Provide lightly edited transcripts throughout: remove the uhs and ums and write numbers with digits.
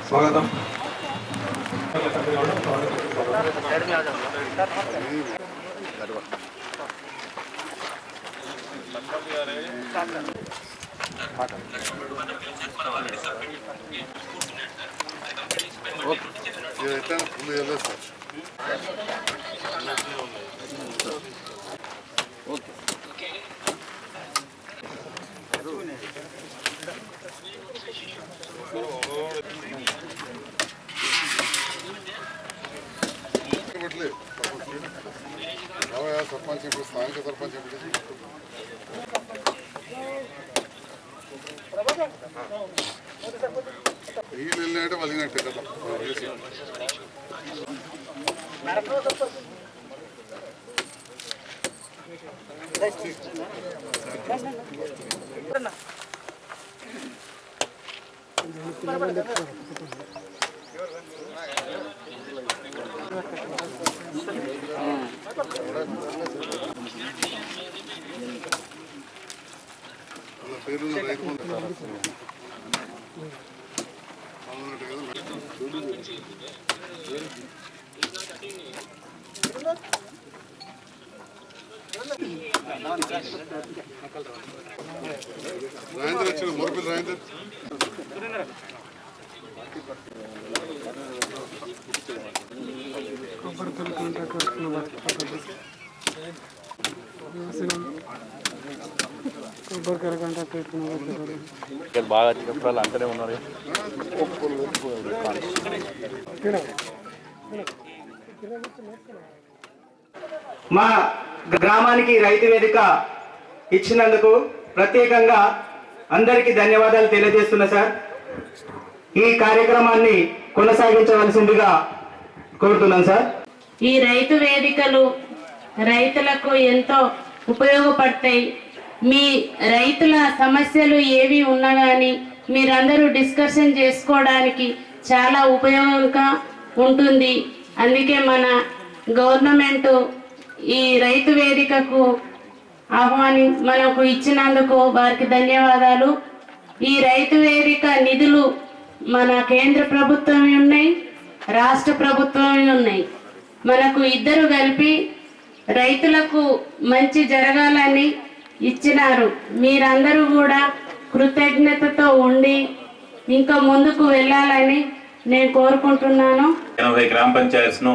స్వాగతం. सरपंच स्थानिक सरपंच వీళ్ళు వలిగినట్టే కదా. పేరు రైతు రాజేంద్ర వచ్చిన మొరపిల్లి రాజేంద్ర బాగా చెప్పాలి అంటనే ఉన్నారు. మా గ్రామానికి రైతు వేదిక ఇచ్చినందుకు ప్రత్యేకంగా అందరికీ ధన్యవాదాలు తెలియజేస్తున్నా సార్. ఈ కార్యక్రమాన్ని కొనసాగించవలసిందిగా కోరుతున్నాను సార్. ఈ రైతు వేదికలు రైతులకు ఎంతో ఉపయోగపడతాయి. మీ రైతుల సమస్యలు ఏవి ఉన్నా కానీ మీరందరూ డిస్కషన్ చేసుకోవడానికి చాలా ఉపయోగంగా ఉంటుంది. అందుకే మన గవర్నమెంట్ ఈ రైతు వేదికకు మనకు ఇచ్చినందుకు వారికి ధన్యవాదాలు. ఈ రైతు వేదిక నిధులు మన కేంద్ర ప్రభుత్వం ఉన్నాయి, రాష్ట్ర ప్రభుత్వం ఉన్నాయి. మనకు ఇద్దరు కలిపి రైతులకు మంచి జరగాలని ఇచ్చినారు. మీరందరూ కూడా కృతజ్ఞతతో ఉండి ఇంకా ముందుకు వెళ్ళాలని నేను కోరుకుంటున్నాను. 80 గ్రామ పంచాయత్స్ను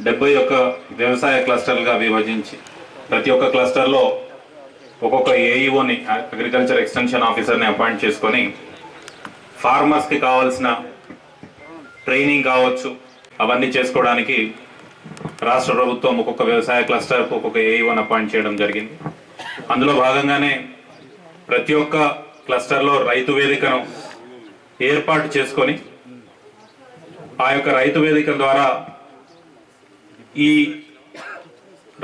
71 వ్యవసాయ క్లస్టర్లుగా విభజించి ప్రతి ఒక్క క్లస్టర్లో ఒక్కొక్క ఏఈఓని అగ్రికల్చర్ ఎక్స్టెన్షన్ ఆఫీసర్ని అపాయింట్ చేసుకొని ఫార్మర్స్కి కావాల్సిన ట్రైనింగ్ కావచ్చు అవన్నీ చేసుకోవడానికి రాష్ట్ర ప్రభుత్వం ఒక్కొక్క వ్యవసాయ క్లస్టర్కు ఒక్కొక్క ఏఈఓని అపాయింట్ చేయడం జరిగింది. అందులో భాగంగానే ప్రతి ఒక్క క్లస్టర్లో రైతు వేదికను ఏర్పాటు చేసుకొని ఆ యొక్క రైతు వేదిక ద్వారా ఈ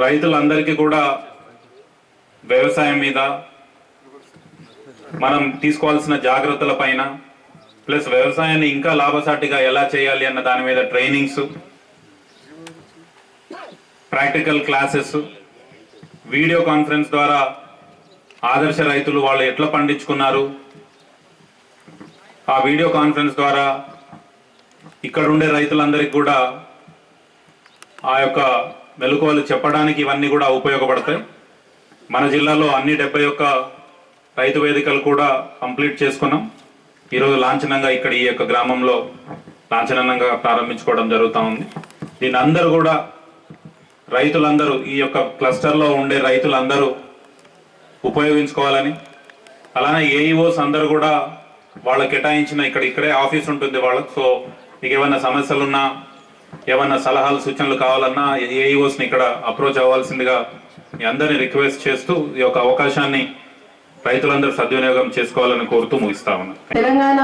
రైతులందరికీ కూడా వ్యవసాయం మీద మనం తీసుకోవాల్సిన జాగ్రత్తల పైన ప్లస్ వ్యవసాయాన్ని ఇంకా లాభసాటిగా ఎలా చేయాలి అన్న దాని మీద trainings, practical classes, video conference ద్వారా ఆదర్శ రైతులు వాళ్ళు ఎట్లా పండించుకున్నారు, ఆ వీడియో కాన్ఫరెన్స్ ద్వారా ఇక్కడ ఉండే రైతులందరికీ కూడా ఆ యొక్క మెలకువలు చెప్పడానికి ఇవన్నీ కూడా ఉపయోగపడతాయి. మన జిల్లాలో అన్ని 71 రైతు వేదికలు కూడా కంప్లీట్ చేసుకున్నాం. ఈరోజు లాంఛనంగా ఇక్కడ ఈ యొక్క గ్రామంలో లాంఛనంగా ప్రారంభించుకోవడం జరుగుతూ ఉంది. దీన్ని అందరూ కూడా రైతులందరూ ఈ యొక్క క్లస్టర్లో ఉండే రైతులందరూ ఉపయోగించుకోవాలని, అలానే ఏఈఓస్ అందరూ కూడా వాళ్ళకి కేటాయించిన ఇక్కడే ఆఫీస్ ఉంటుంది వాళ్ళకు. సో మీకు ఏమైనా సమస్యలున్నా ఏమన్నా సలహాలు సూచనలు కావాలన్నా ఏఈఓస్ని ఇక్కడ అప్రోచ్ అవ్వాల్సిందిగా మీ అందరినీ రిక్వెస్ట్ చేస్తూ ఈ యొక్క అవకాశాన్ని రైతులందరూ సద్వినియోగం చేసుకోవాలని కోరుతూ ముగిస్తా ఉన్నా. తెలంగాణ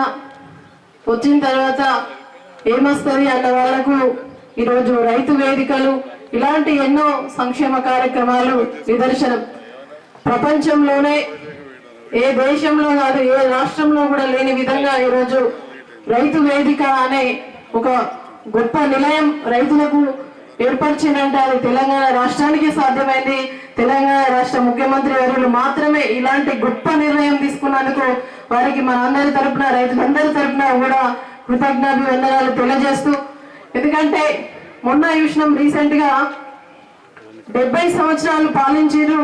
వచ్చిన తర్వాత ఏమొస్తుంది అన్న వాళ్ళకు ఈరోజు రైతు వేదికలు ఇలాంటి ఎన్నో సంక్షేమ కార్యక్రమాలు నిదర్శనం. ప్రపంచంలోనే ఏ దేశంలో కాదు ఏ రాష్ట్రంలో కూడా లేని విధంగా ఈరోజు రైతు వేదిక అనే ఒక గొప్ప నిలయం రైతులకు ఏర్పరిచిందంటే అది తెలంగాణ రాష్ట్రానికి సాధ్యమైంది. తెలంగాణ రాష్ట్ర ముఖ్యమంత్రి వర్యులు మాత్రమే ఇలాంటి గొప్ప నిర్ణయం తీసుకున్నందుకు వారికి మన అందరి తరపున రైతులందరి తరపున కూడా కృతజ్ఞాభివందనాలు తెలియజేస్తూ, ఎందుకంటే మొన్న చూసినాం రీసెంట్ గా 70 సంవత్సరాలు పాలించారు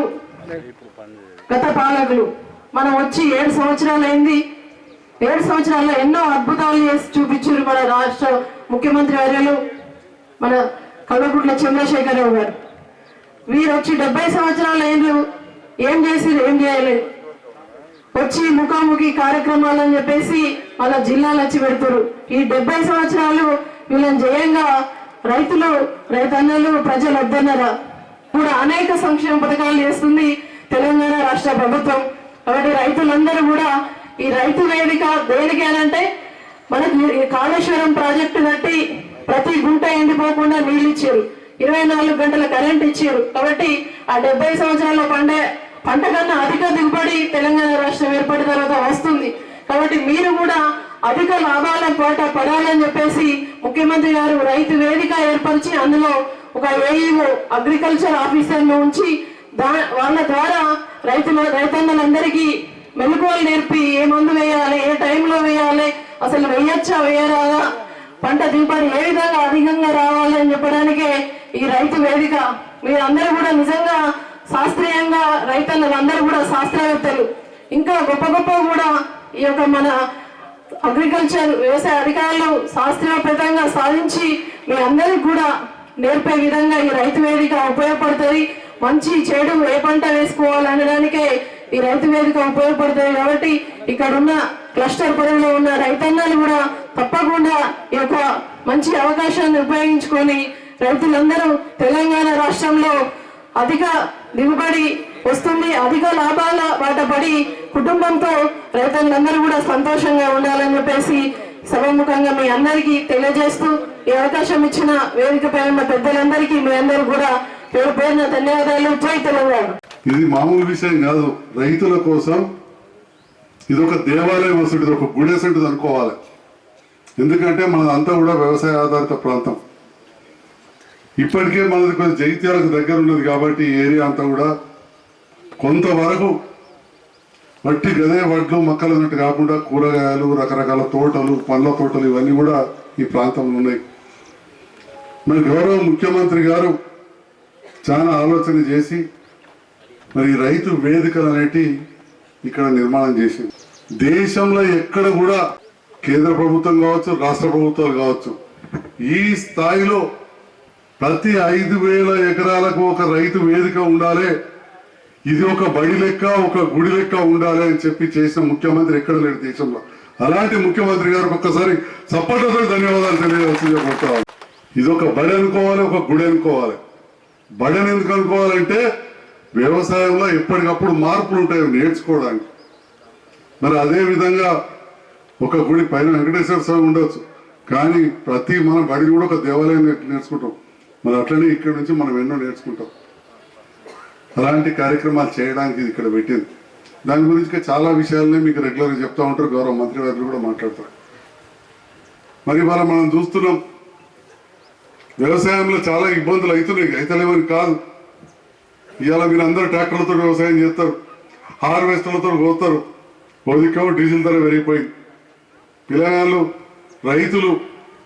గత పాలకులు. మనం వచ్చి 7 సంవత్సరాలు అయింది. 7 సంవత్సరాల్లో ఎన్నో అద్భుతాలు చేసి చూపించారు మన రాష్ట్ర ముఖ్యమంత్రి వర్యులు మన కల్వకుంట్ల చంద్రశేఖరరావు గారు. వీరు వచ్చి 70 సంవత్సరాలు ఏండ్లు ఏం చేసిరు, ఏం చేయలేదు. వచ్చి ముఖాముఖి కార్యక్రమాలు అని చెప్పేసి వాళ్ళ జిల్లాలు వచ్చి పెడతారు. ఈ 70 సంవత్సరాలు వీళ్ళని జయంగా రైతన్నలు ప్రజలు వద్దన్నారా కూడా అనేక సంక్షేమ పథకాలు చేస్తుంది తెలంగాణ రాష్ట్ర ప్రభుత్వం. కాబట్టి రైతులందరూ కూడా ఈ రైతు వేదిక దేనికి అనంటే మనకి కాళేశ్వరం ప్రాజెక్టు కట్టి ప్రతి గుంట ఎండిపోకుండా నీళ్ళు ఇచ్చారు, 24 గంటల కరెంట్ ఇచ్చారు. కాబట్టి ఆ 70 సంవత్సరాల్లో పంట కన్నా అధిక దిగుబడి తెలంగాణ రాష్ట్రం ఏర్పడిన తర్వాత వస్తుంది. కాబట్టి మీరు కూడా అధిక లాభాల పాట పడాలని చెప్పేసి ముఖ్యమంత్రి గారు రైతు వేదిక ఏర్పరిచి అందులో ఒక ఏఈఓ అగ్రికల్చర్ ఆఫీసర్ను ఉంచి వాళ్ళ ద్వారా రైతన్నలందరికీ మెలకువలు నేర్పి ఏ మందు వేయాలి, ఏ టైంలో వేయాలి, అసలు వేయచ్చా వేయరాదా, పంట దిగుబడి ఏ విధంగా అధికంగా రావాలని చెప్పడానికే ఈ రైతు వేదిక. మీరందరూ కూడా నిజంగా శాస్త్రీయంగా రైతన్నలందరూ కూడా శాస్త్రవేత్తలు, ఇంకా గొప్ప గొప్ప కూడా ఈ యొక్క మన అగ్రికల్చర్ వ్యవసాయ అధికారులు శాస్త్రీయపేతంగా సాధించి మీ అందరికి కూడా నేర్పే విధంగా ఈ రైతు వేదిక ఉపయోగపడుతుంది. మంచి చెడు ఏ పంట వేసుకోవాలనడానికే ఈ రైతు వేదిక ఉపయోగపడుతుంది. కాబట్టి ఇక్కడ ఉన్న క్లస్టర్ పరిధిలో ఉన్న రైతన్నలు కూడా తప్పకుండా ఈ యొక్క మంచి అవకాశాన్ని ఉపయోగించుకొని రైతులందరూ తెలంగాణ రాష్ట్రంలో అధిక దిగుబడి వస్తుంది, అధిక లాభాల బాట పడి కుటుంబంతో రైతులందరూ కూడా సంతోషంగా ఉండాలని చెప్పేసి సభాముఖంగా మీ అందరికీ తెలియజేస్తూ ఈ అవకాశం ఇచ్చిన వేదికపై ఉన్న పెద్దలందరికీ మీ అందరూ కూడా పేరు పేరున ధన్యవాదాలు. జై తెలంగాణ. ఇది మామూలు విషయం కాదు. రైతుల కోసం ఇది ఒక దేవాలయం వస్తుంది, ఒక గుడేసంటిది అనుకోవాలి. ఎందుకంటే మనదంతా కూడా వ్యవసాయ ఆధారిత ప్రాంతం. ఇప్పటికే మనది కొంచెం జైత్యాలకు దగ్గర ఉన్నది కాబట్టి ఈ ఏరియా అంతా కూడా కొంతవరకు వట్టి గదే వడ్లు మొక్కలు ఉన్నట్టు కాకుండా కూరగాయలు, రకరకాల తోటలు, పండ్ల తోటలు ఇవన్నీ కూడా ఈ ప్రాంతంలో ఉన్నాయి. మరి గౌరవ ముఖ్యమంత్రి గారు చాలా ఆలోచన చేసి మరి రైతు వేదికలు అనేటి ఇక్కడ నిర్మాణం చేసింది. దేశంలో ఎక్కడ కూడా కేంద్ర ప్రభుత్వం కావచ్చు, రాష్ట్ర ప్రభుత్వాలు కావచ్చు, ఈ స్థాయిలో ప్రతి 5,000 ఎకరాలకు ఒక రైతు వేదిక ఉండాలి, ఇది ఒక బడి లెక్క, ఒక గుడి లెక్క ఉండాలి అని చెప్పి చేసిన ముఖ్యమంత్రి ఎక్కడ లేడు దేశంలో. అలాంటి ముఖ్యమంత్రి గారికి ఒక్కసారి సపోర్ట్తో ధన్యవాదాలు తెలియజేస్తున్నాను. ఇది ఒక బడి అనుకోవాలి, ఒక గుడి అనుకోవాలి. బడిని ఎందుకు అనుకోవాలంటే వ్యవసాయంలో ఎప్పటికప్పుడు మార్పులు ఉంటాయి నేర్చుకోవడానికి. మరి అదే విధంగా ఒక గుడి పైన వెంకటేశ్వర స్వామి ఉండొచ్చు, కానీ ప్రతి మన బడి కూడా ఒక దేవాలయం నేర్చుకుంటాం. మరి అట్లనే ఇక్కడ నుంచి మనం ఎన్నో నేర్చుకుంటాం. అలాంటి కార్యక్రమాలు చేయడానికి ఇది ఇక్కడ పెట్టింది. దాని గురించి చాలా విషయాలనే మీకు రెగ్యులర్గా చెప్తా ఉంటారు, గౌరవ మంత్రి గారు కూడా మాట్లాడతారు. మరి ఇవాళ మనం చూస్తున్నాం వ్యవసాయంలో చాలా ఇబ్బందులు అవుతున్నాయి, అయితలేవని కాదు. ఇవాళ మీరు అందరూ ట్రాక్టర్లతో వ్యవసాయం చేస్తారు, హార్వెస్టర్లతో పోతారు, ఓదికో డీజిల్ ధర పెరిగిపోయింది. పిల్లగాళ్ళు రైతులు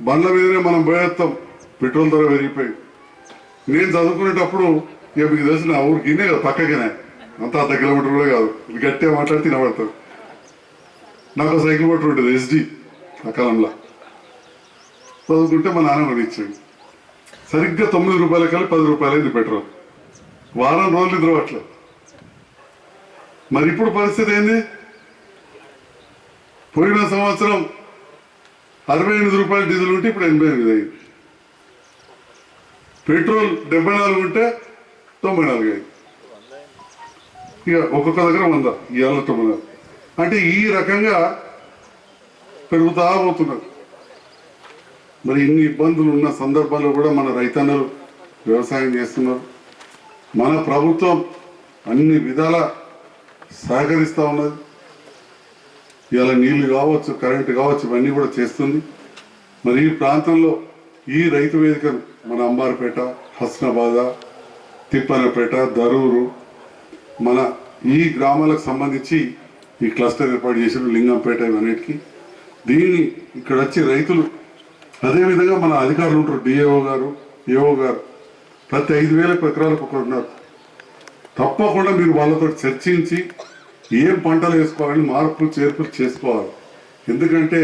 బండ్ల మీదనే మనం పోయేస్తాం, పెట్రోల్ ధర పెరిగిపోయింది. నేను చదువుకునేటప్పుడు ఇక మీకు తెలిసిన ఊరికి ఇన్నే కదా, పక్కకినే, అంత 1/2 కిలోమీటర్ కూడా కాదు, ఇది గట్టిగా మాట్లాడి తినబడతారు. నాకు సైకిల్ పట్టు ఉంటుంది SD ఆ కాలంలో. చదువుకుంటే మా నాన్న కొని ఇచ్చాడు. సరిగ్గా 9 రూపాయల కలిపి 10 రూపాయలు అయింది పెట్రోల్. వారం రోజులు ఇద్దరు అట్లా. మరి ఇప్పుడు పరిస్థితి ఏంది? పోయిన సంవత్సరం 68 రూపాయలు డీజిల్ ఉంటే ఇప్పుడు 88 అయింది. పెట్రోల్ 74 ఉంటే 94 అయింది. ఇక ఒక్కొక్క దగ్గర 100, ఇవాళ 94. అంటే ఈ రకంగా పెరుగుతా పోతున్నారు. మరి ఇన్ని ఇబ్బందులు ఉన్న సందర్భాల్లో కూడా మన రైతన్నలు వ్యవసాయం చేస్తున్నారు. మన ప్రభుత్వం అన్ని విధాల సహకరిస్తూ ఉన్నది. ఇవాళ నీళ్లు కావచ్చు, కరెంటు కావచ్చు, ఇవన్నీ కూడా చేస్తుంది. మరి ఈ ప్రాంతంలో ఈ రైతు వేదికను మన అంబార్పేట, హస్నాబాద్, తిప్పనపేట, దరూరు, మన ఈ గ్రామాలకు సంబంధించి ఈ క్లస్టర్ ఏర్పాటు చేసిన లింగంపేట ఇవన్నిటికీ దీన్ని ఇక్కడ వచ్చి రైతులు అదేవిధంగా మన అధికారులు ఉంటారు, డిఏఓ గారు, ఏఓ గారు, ప్రతి 5,000 ఎకరాలకు ఒకరు ఉన్నారు. తప్పకుండా మీరు వాళ్ళతో చర్చించి ఏం పంటలు వేసుకోవాలని మార్పులు చేర్పులు చేసుకోవాలి. ఎందుకంటే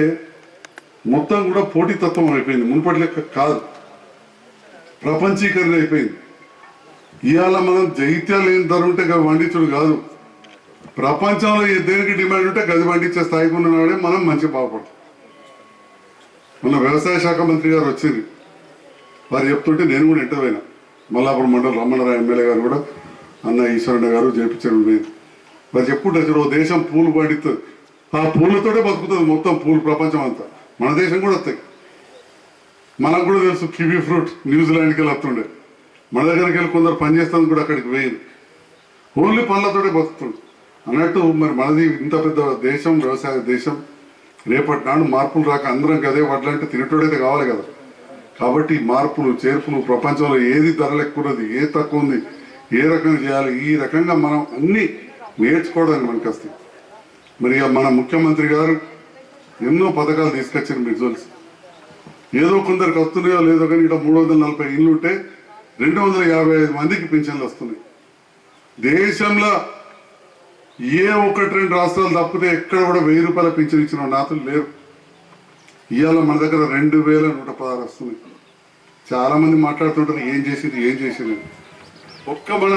మొత్తం కూడా పోటీతత్వం అయిపోయింది, మునుపటి లెక్క కాదు, ప్రపంచీకరణ అయిపోయింది. ఇవాళ మనం జైత్యాలు ఏం ధర ఉంటే గది పండించుడు కాదు, ప్రపంచంలో దేనికి డిమాండ్ ఉంటే గది పండించే స్థాయికి ఉన్నవాడే మనం మంచి బాగుపడతాం. మన వ్యవసాయ శాఖ మంత్రి గారు వచ్చింది, వారు చెప్తుంటే నేను కూడా ఎంటపోయినా. మల్లాపురం మండలం రమణరావు ఎమ్మెల్యే గారు కూడా, అన్న ఈశ్వరన్న గారు చేపించారు. వారు చెప్పుకుంటారు ఓ దేశం పూలు పండిస్తుంది, ఆ పూలతోటే బతుకుతుంది మొత్తం పూలు ప్రపంచం అంతా. మన దేశం కూడా వస్తాయి. మనకు కూడా తెలుసు కివీ ఫ్రూట్ న్యూజిలాండ్కి వెళ్ళి వస్తుండే, మన దగ్గరికి వెళ్ళి కొందరు పనిచేస్తుంది కూడా అక్కడికి పోయింది. ఓన్లీ పనులతోటే బతుకుతుంది అన్నట్టు. మరి మనది ఇంత పెద్ద దేశం, వ్యవసాయ దేశం. రేపటి నాడు మార్పులు రాక అందరం కదే వడ్లంటే తినేటోడైతే కావాలి కదా. కాబట్టి మార్పులు చేర్పులు, ప్రపంచంలో ఏది ధరలు ఎక్కువ ఉన్నది, ఏది తక్కువ ఉంది, ఏ రకంగా చేయాలి, ఈ రకంగా మనం అన్నీ నేర్చుకోవడానికి మనకు వస్తాయి. మరి మన ముఖ్యమంత్రి గారు ఎన్నో పథకాలు తీసుకొచ్చారు, మీకు తెలుసు. ఏదో కొందరికి వస్తున్నాయో లేదో కానీ ఇక్కడ 340 ఇళ్ళు ఉంటే 255 మందికి పింఛన్లు వస్తున్నాయి. దేశంలో ఏ 1-2 రాష్ట్రాలు తప్పితే ఎక్కడ కూడా 1000 రూపాయల పింఛన్ ఇచ్చిన నాతులు లేరు. ఇవాళ మన దగ్గర 2,116 వస్తుంది. చాలా మంది మాట్లాడుతుంటారు ఏం చేసింది. ఒక్క మన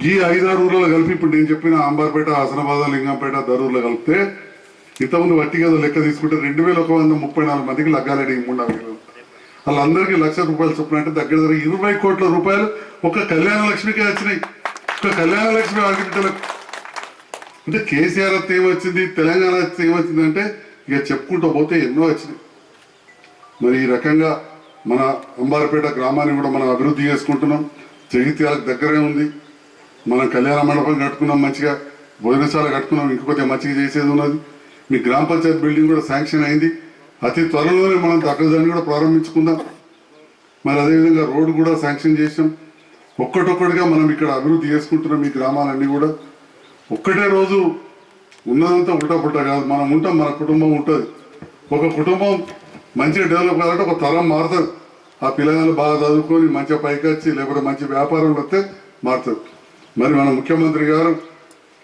ఈ 5-6 ఊర్లలో కలిపి ఇప్పుడు నేను చెప్పిన అంబార్పేట, హసనాబాద్, లింగంపేట, దరూర్లో కలిపితే ఇంతకుముందు వట్టి కదా లెక్క తీసుకుంటే 2,134 మందికి లగ్గాలండి. 3,000 వాళ్ళందరికీ ₹1,00,000 చొప్పున అంటే దగ్గర 20 కోట్ల రూపాయలు ఒక కళ్యాణ లక్ష్మికే వచ్చినాయి. ఒక కళ్యాణ లక్ష్మి ఆడబిడ్డలకు అంటే కేసీఆర్ వస్తే ఏమొచ్చింది, తెలంగాణ వస్తే ఏమొచ్చింది అంటే ఇక చెప్పుకుంటూ పోతే ఎన్నో వచ్చినాయి. మరి ఈ రకంగా మన అంబార్పేట గ్రామాన్ని కూడా మనం అభివృద్ధి చేసుకుంటున్నాం. జగిత్యాలకు దగ్గరే ఉంది. మనం కళ్యాణ మండపం కట్టుకున్నాం, మంచిగా భోజనశాల కట్టుకున్నాం, ఇంకొక మంచిగా చేసేది ఉన్నది. మీ గ్రామ పంచాయతీ బిల్డింగ్ కూడా శాంక్షన్ అయింది. అతి త్వరలోనే మనం దక్కదాన్ని కూడా ప్రారంభించుకుందాం. మరి అదేవిధంగా రోడ్డు కూడా శాంక్షన్ చేసాం. ఒక్కటొక్కటిగా మనం ఇక్కడ అభివృద్ధి చేసుకుంటున్నాం. ఈ గ్రామాలన్నీ కూడా ఒక్కటే రోజు ఉన్నదంతా ఉల్టాపుల్టా కాదు. మనం ఉంటాం, మన కుటుంబం ఉంటుంది. ఒక కుటుంబం మంచిగా డెవలప్ కావాలంటే ఒక తరం మారుతుంది. ఆ పిల్లగాళ్ళు బాగా చదువుకొని మంచిగా పైకి వచ్చి లేకపోతే మంచి వ్యాపారంలో వస్తే మారుతుంది. మరి మన ముఖ్యమంత్రి గారు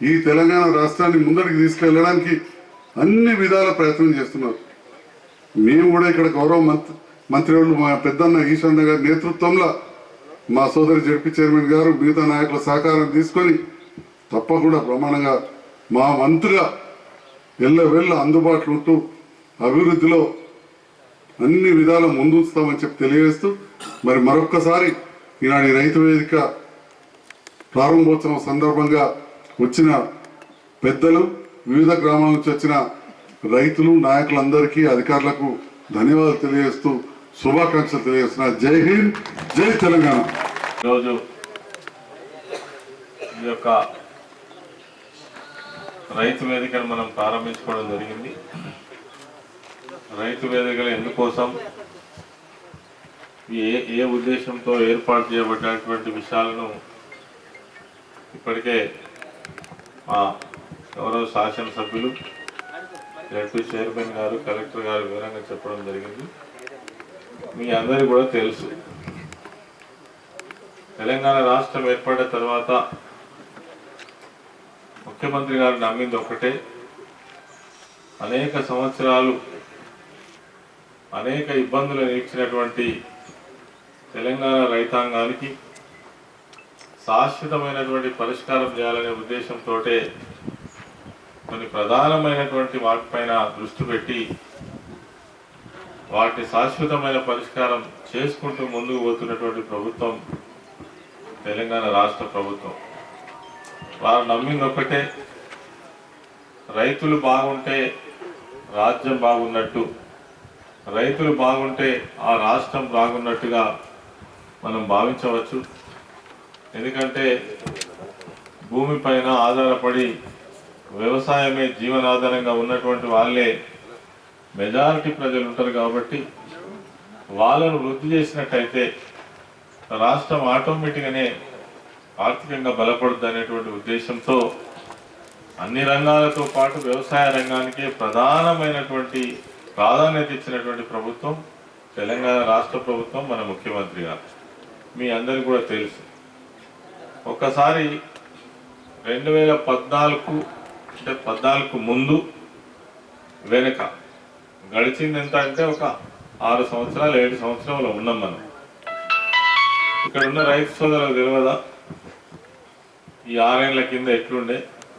ఈ తెలంగాణ రాష్ట్రాన్ని ముందరికి తీసుకెళ్ళడానికి అన్ని విధాల ప్రయత్నం చేస్తున్నారు. మేము కూడా ఇక్కడ గౌరవ మంత్రి వాళ్ళు మా పెద్దన్న ఈశ్వరన్న గారి నేతృత్వంలో మా సోదరి జడ్పీ చైర్మన్ గారు మిగతా నాయకుల సహకారం తీసుకొని తప్పకుండా ప్రమాణంగా మా మంత్రిగా ఎల్లవెల్ల అందుబాటులో ఉంటూ అభివృద్ధిలో అన్ని విధాల ముందుస్తామని చెప్పి తెలియజేస్తూ మరి మరొక్కసారి ఈనాడు రైతు వేదిక ప్రారంభోత్సవం సందర్భంగా వచ్చిన పెద్దలు, వివిధ గ్రామాల నుంచి వచ్చిన రైతులు, నాయకులందరికీ, అధికారులకు ధన్యవాదాలు తెలియజేస్తూ శుభాకాంక్షలు తెలియజేస్తున్నా. జై హింద్, జై తెలంగాణ. ఈరోజు ఈ యొక్క రైతు వేదికను మనం ప్రారంభించుకోవడం జరిగింది. రైతు వేదికలు ఎందుకోసం, ఏ ఉద్దేశంతో ఏర్పాటు చేయబడినటువంటి విషయాలను ఇప్పటికే మా గౌరవ శాసనసభ్యులు, జడ్పీ చైర్మన్ గారు, కలెక్టర్ గారు వివరంగా చెప్పడం జరిగింది. మీ అందరికీ కూడా తెలుసు, తెలంగాణ రాష్ట్రం ఏర్పడిన తర్వాత ముఖ్యమంత్రి గారు నమ్మింది ఒక్కటే, అనేక సంవత్సరాలు అనేక ఇబ్బందులు ఇచ్చినటువంటి తెలంగాణ రైతాంగానికి శాశ్వతమైనటువంటి పరిష్కారం చేయాలనే ఉద్దేశంతో కొన్ని ప్రధానమైనటువంటి వాటిపైన దృష్టి పెట్టి వాటిని శాశ్వతమైన పరిష్కారం చేసుకుంటూ ముందుకు పోతున్నటువంటి ప్రభుత్వం తెలంగాణ రాష్ట్ర ప్రభుత్వం. వారు నమ్మింది ఒక్కటే, రైతులు బాగుంటే రాజ్యం బాగున్నట్టు, రైతులు బాగుంటే ఆ రాష్ట్రం బాగున్నట్టుగా మనం భావించవచ్చు. ఎందుకంటే భూమిపైన ఆధారపడి వ్యవసాయమే జీవనాధారంగా ఉన్నటువంటి వాళ్ళే మెజారిటీ ప్రజలు ఉంటారు. కాబట్టి వాళ్ళను వృద్ధి చేసినట్టయితే రాష్ట్రం ఆటోమేటిక్గానే ఆర్థికంగా బలపడుద్ది అనేటువంటి ఉద్దేశంతో అన్ని రంగాలతో పాటు వ్యవసాయ రంగానికి ప్రధానమైనటువంటి ప్రాధాన్యత ఇచ్చినటువంటి ప్రభుత్వం తెలంగాణ రాష్ట్ర ప్రభుత్వం, మన ముఖ్యమంత్రి గారు. మీ అందరికీ కూడా తెలుసు. ఒక్కసారి 2014 అంటే 14 ముందు వెనక గడిచింది ఎంత అంటే ఒక 6 సంవత్సరాలు 7 సంవత్సరాలు ఉన్నాం మనం. ఇక్కడ ఉన్న రైతు సోదరులకు తెలియదా ఈ 6 ఏళ్ల కింద ఎట్లుండే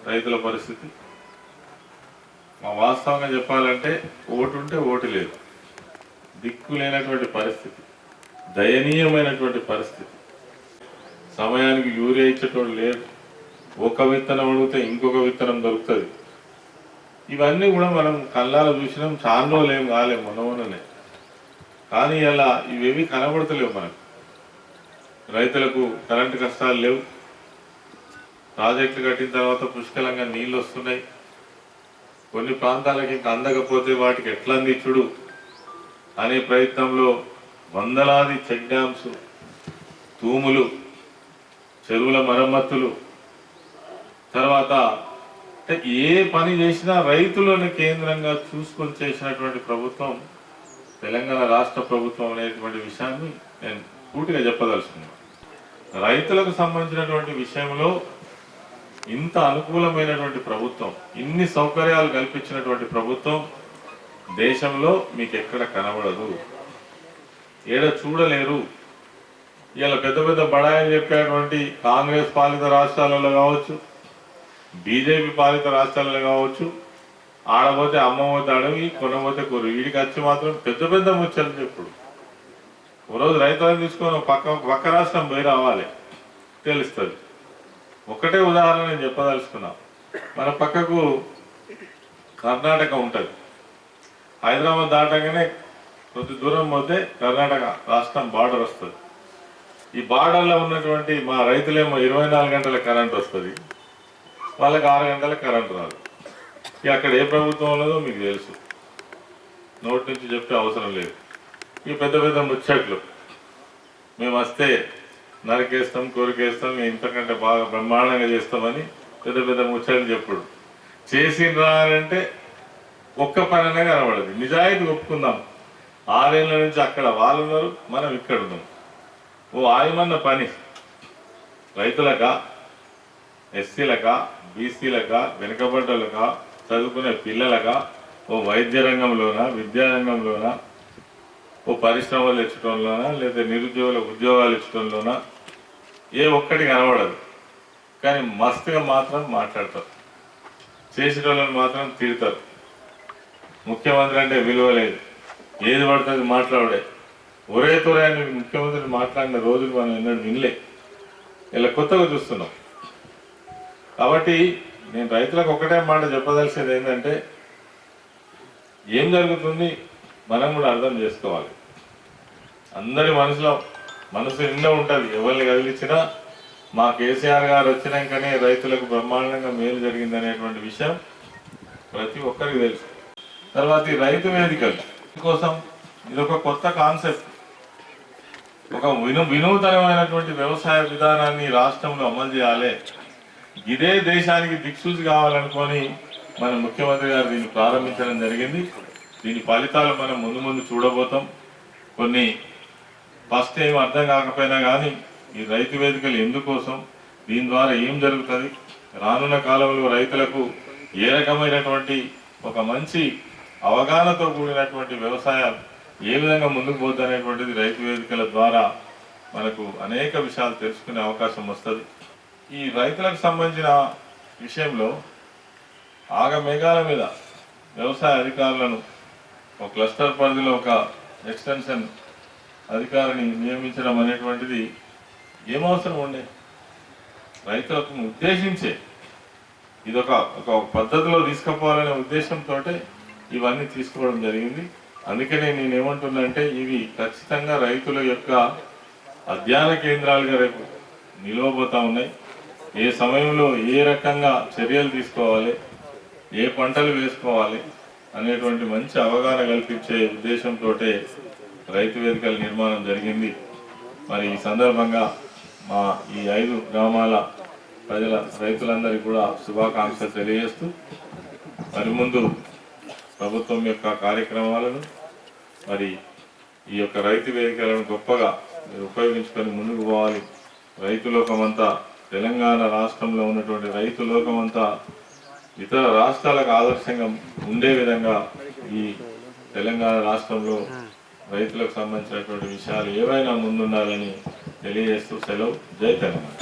రైతుల పరిస్థితి? మా వాస్తవంగా చెప్పాలంటే ఓటు ఉంటే ఓటు లేదు, దిక్కు లేనటువంటి పరిస్థితి, దయనీయమైనటువంటి పరిస్థితి. సమయానికి యూరియా ఇచ్చేటోడు లేడు, ఒక విత్తనం అడిగితే ఇంకొక విత్తనం దొరుకుతుంది. ఇవన్నీ కూడా మనం కళ్ళాల చూసినాం, చాలా రోజులు కాలేము, మొన్ననే. కానీ అలా ఇవేవి కనబడతలేవు మనకు. రైతులకు కరెంటు కష్టాలు లేవు, ప్రాజెక్టులు కట్టిన తర్వాత పుష్కలంగా నీళ్ళు వస్తున్నాయి. కొన్ని ప్రాంతాలకి ఇంకా అందకపోతే వాటికి ఎట్లా అందించుడు అనే ప్రయత్నంలో వందలాది చెక్ డ్యామ్స్, తూములు, చెరువుల మరమ్మతులు, తర్వాత అంటే ఏ పని చేసినా రైతులను కేంద్రంగా చూసుకొని చేసినటువంటి ప్రభుత్వం తెలంగాణ రాష్ట్ర ప్రభుత్వం అనేటువంటి విషయాన్ని నేను పూర్తిగా చెప్పదలుచుకున్నాను. రైతులకు సంబంధించినటువంటి విషయంలో ఇంత అనుకూలమైనటువంటి ప్రభుత్వం, ఇన్ని సౌకర్యాలు కల్పించినటువంటి ప్రభుత్వం దేశంలో మీకు ఎక్కడ కనబడదు, ఏడ చూడలేరు. ఇలా పెద్ద పెద్ద బడాయిలు చెప్పేటువంటి కాంగ్రెస్ పాలిత రాష్ట్రాలలో కావచ్చు, బీజేపీ పాలిత రాష్ట్రాలలో కావచ్చు, ఆడపోతే అమ్మపోతే అడవి, కొనబోతే కొరు, వీడికి వచ్చి మాత్రం పెద్ద పెద్ద ముచ్చలు చెప్పుడు. ఓ రోజు రైతులను తీసుకొని పక్క రాష్ట్రం పోయి రావాలి, తెలుస్తుంది. ఒకటే ఉదాహరణ నేను చెప్పదలుచుకున్నా. మన పక్కకు కర్ణాటక ఉంటుంది, హైదరాబాద్ దాటగానే కొద్ది దూరం పోతే కర్ణాటక రాష్ట్రం బార్డర్ వస్తుంది. ఈ బార్డర్లో ఉన్నటువంటి మా రైతులేమో 24 గంటల కరెంట్ వస్తుంది, వాళ్ళకి 6 గంటల కరెంట్ రాదు. ఇక అక్కడ ఏ ప్రభుత్వం ఉన్నదో మీకు తెలుసు, నోటి నుంచి చెప్పే అవసరం లేదు. ఈ పెద్ద పెద్ద ముచ్చట్లు మేము వస్తే నరికేస్తాం, కొరికేస్తాం, ఇంతకంటే బాగా బ్రహ్మాండంగా చేస్తామని పెద్ద పెద్ద ముచ్చట్లు చెప్పుడు. చేసిండ్రా అంటే ఒక్క పని అనే కనబడదు. నిజాయితీ ఒప్పుకుందాం, 6 ఏళ్ళ నుంచి అక్కడ వాళ్ళు ఉన్నారు, మనం ఇక్కడ ఉన్నాం. ఓ ఆయమన్న పని రైతులకా, ఎస్సీలకా, బీసీలకా, వెనుకబడ్డలకా, చదువుకునే పిల్లలకా, ఓ వైద్య రంగంలోనా, విద్యారంగంలోనా, ఓ పరిశ్రమలు తెచ్చడంలోనా, లేదా నిరుద్యోగులకు ఉద్యోగాలు ఇచ్చడంలోనా ఏ ఒక్కటి కనబడదు. కానీ మస్తుగా మాత్రం మాట్లాడతారు, చేసేటోళ్ళని మాత్రం తిడతారు. ముఖ్యమంత్రి అంటే విలువ లేదు, ఏది పడుతుంది మాట్లాడే. ఒరే తొరే అని ముఖ్యమంత్రి మాట్లాడిన రోజులు మనం ఎన్నడూ వినలే, ఇలా కొత్తగా చూస్తున్నాం. కాబట్టి నేను రైతులకు ఒకటే మాట చెప్పదలిసేది ఏంటంటే, ఏం జరుగుతుంది మనం కూడా అర్థం చేసుకోవాలి. అందరి మనసు నిండా ఉంటుంది, ఎవరిని కదిలించినా మా కేసీఆర్ గారు వచ్చినాకనే రైతులకు బ్రహ్మాండంగా మేలు జరిగింది అనేటువంటి విషయం ప్రతి ఒక్కరికి తెలుసు. తర్వాత ఈ రైతు వేదికలు కోసం ఇదొక కొత్త కాన్సెప్ట్, ఒక వినూతనమైనటువంటి వ్యవసాయ విధానాన్ని రాష్ట్రంలో అమలు చేయాలి. ఇదే దేశానికి దిక్సూచి కావాలనుకొని మన ముఖ్యమంత్రి గారు దీన్ని ప్రారంభించడం జరిగింది. దీని ఫలితాలు మనం ముందు ముందు చూడబోతాం. కొన్ని ఫస్ట్ ఏం అర్థం కాకపోయినా కానీ ఈ రైతు వేదికలు ఎందుకోసం, దీని ద్వారా ఏం జరుగుతుంది, రానున్న కాలంలో రైతులకు ఏ రకమైనటువంటి ఒక మంచి అవగాహనతో కూడినటువంటి వ్యవసాయం ఏ విధంగా ముందుకు పోతుంది అనేటువంటిది రైతు వేదికల ద్వారా మనకు అనేక విషయాలు తెలుసుకునే అవకాశం వస్తుంది. ఈ రైతులకు సంబంధించిన విషయంలో ఆగమేఘాల మీద వ్యవసాయ అధికారులను ఒక క్లస్టర్ పరిధిలో ఒక ఎక్స్టెన్షన్ అధికారిని నియమించడం అనేటువంటిది ఏమవసరం ఉండే, రైతులకు ఉద్దేశించే ఇదొక పద్ధతిలో తీసుకుపోవాలనే ఉద్దేశంతో ఇవన్నీ తీసుకోవడం జరిగింది. అందుకనే నేను ఏమంటున్నా అంటే, ఇవి ఖచ్చితంగా రైతుల యొక్క అధ్యయన కేంద్రాలుగా రేపు నిలవబోతా ఉన్నాయి. ఏ సమయంలో ఏ రకంగా చర్యలు తీసుకోవాలి, ఏ పంటలు వేసుకోవాలి అనేటువంటి మంచి అవగాహన కల్పించే ఉద్దేశంతో రైతు వేదికల నిర్మాణం జరిగింది. మరి ఈ సందర్భంగా మా ఈ 5 గ్రామాల ప్రజల రైతులందరికీ కూడా శుభాకాంక్షలు తెలియజేస్తూ మరి ముందు ప్రభుత్వం యొక్క కార్యక్రమాలను మరి ఈ యొక్క రైతు వేదికలను గొప్పగా మీరు ఉపయోగించుకొని ముందుకు పోవాలి. రైతు లోకమంతా తెలంగాణ రాష్ట్రంలో ఉన్నటువంటి రైతు లోకమంతా ఇతర రాష్ట్రాలకు ఆదర్శంగా ఉండే విధంగా ఈ తెలంగాణ రాష్ట్రంలో రైతులకు సంబంధించినటువంటి విషయాలు ఏవైనా ముందుండాలని తెలియజేస్తూ సెలవు. జై తెలంగాణ.